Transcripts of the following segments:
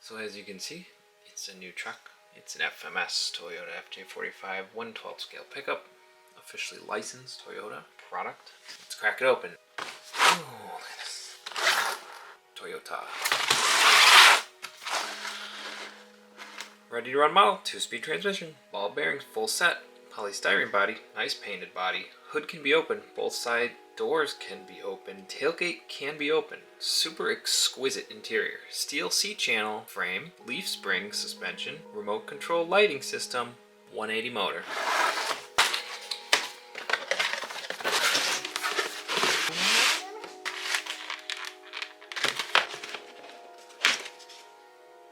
So as you can see, it's a new truck. It's an FMS Toyota FJ45 1/12 scale pickup, officially licensed Toyota product. Let's crack it open. Oh, look at this. Toyota. Ready to run model, 2-speed transmission, ball bearings, full set, polystyrene body, nice painted body. Hood can be open, both side doors can be open, tailgate can be open. Super exquisite interior. Steel C-channel frame, leaf spring suspension, remote control lighting system, 180 motor.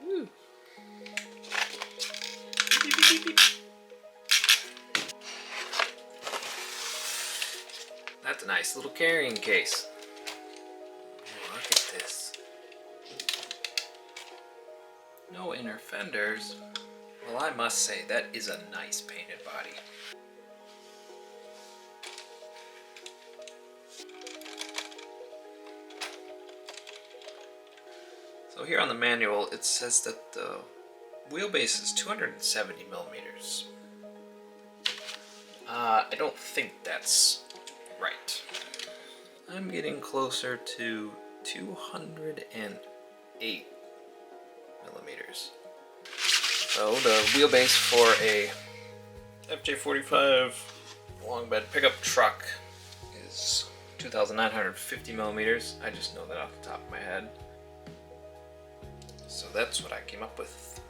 Woo. Beep, beep, beep, beep. That's a nice little carrying case. Look at this. No inner fenders. Well, I must say, that is a nice painted body. So here on the manual, it says that the wheelbase is 270 millimeters. I don't think that's right. I'm getting closer to 208 millimeters. So the wheelbase for a FJ45 long bed pickup truck is 2,950 millimeters. I just know that off the top of my head. So that's what I came up with.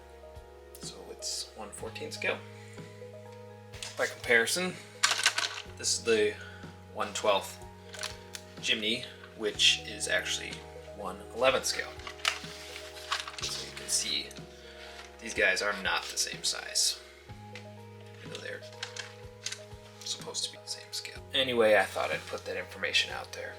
So it's 1/14 scale. By comparison, this is the 1/12 Jimny, which is actually 1/11 scale. So you can see these guys are not the same size, even though they're supposed to be the same scale. Anyway, I thought I'd put that information out there.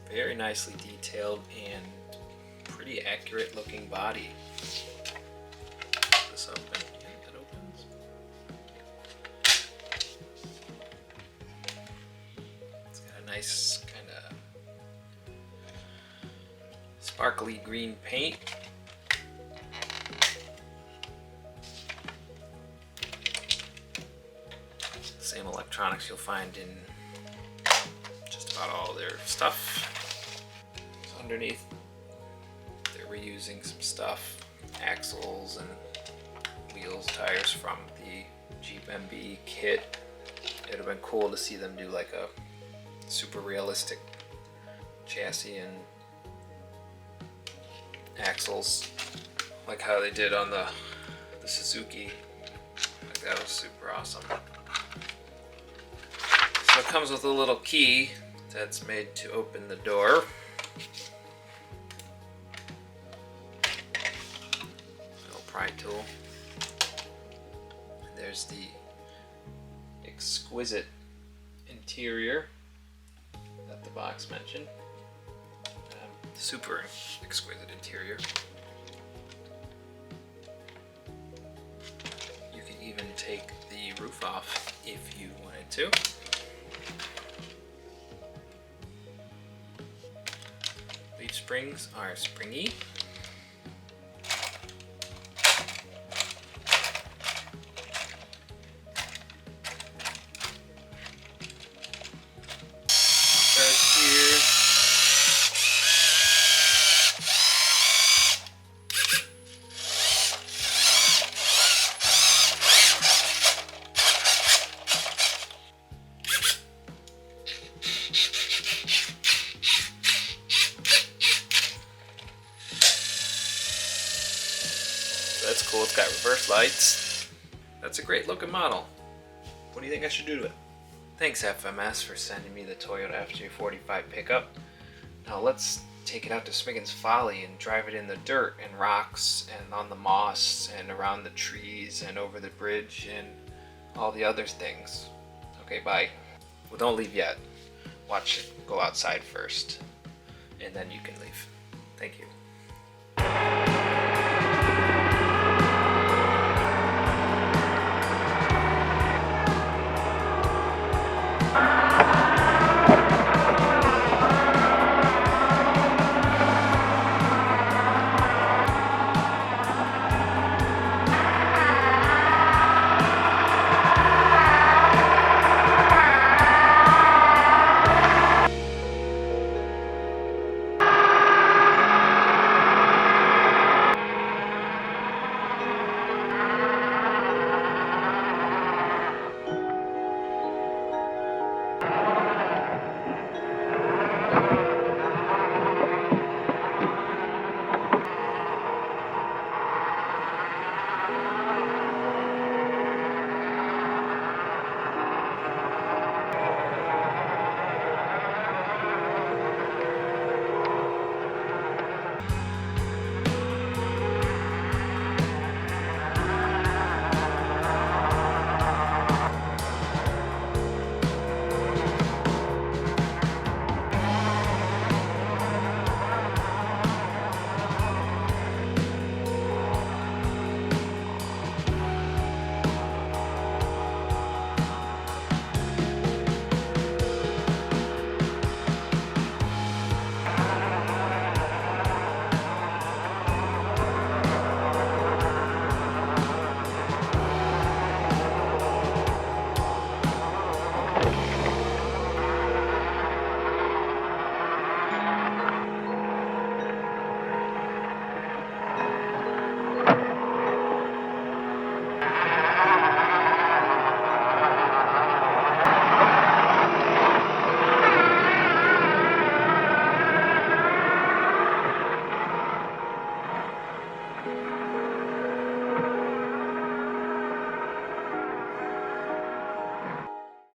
Very nicely detailed and pretty accurate looking body. Put this open and it opens. It's got a nice kind of sparkly green paint. Same electronics you'll find in just about all their stuff. Underneath, they're reusing some stuff, axles and wheels, tires from the Jeep MB kit. It would have been cool to see them do like a super realistic chassis and axles, like how they did on the Suzuki. Like that was super awesome. So it comes with a little key that's made to open the door. Pry tool. And there's the exquisite interior that the box mentioned. Super exquisite interior. You can even take the roof off if you wanted to. Leaf springs are springy. That's cool, it's got reverse lights. That's a great looking model. What do you think I should do to it? Thanks FMS for sending me the Toyota FJ45 pickup. Now let's take it out to Smiggin's Folly and drive it in the dirt and rocks and on the moss and around the trees and over the bridge and all the other things. Okay, bye. Well, don't leave yet. Watch it go outside first and then you can leave. Thank you.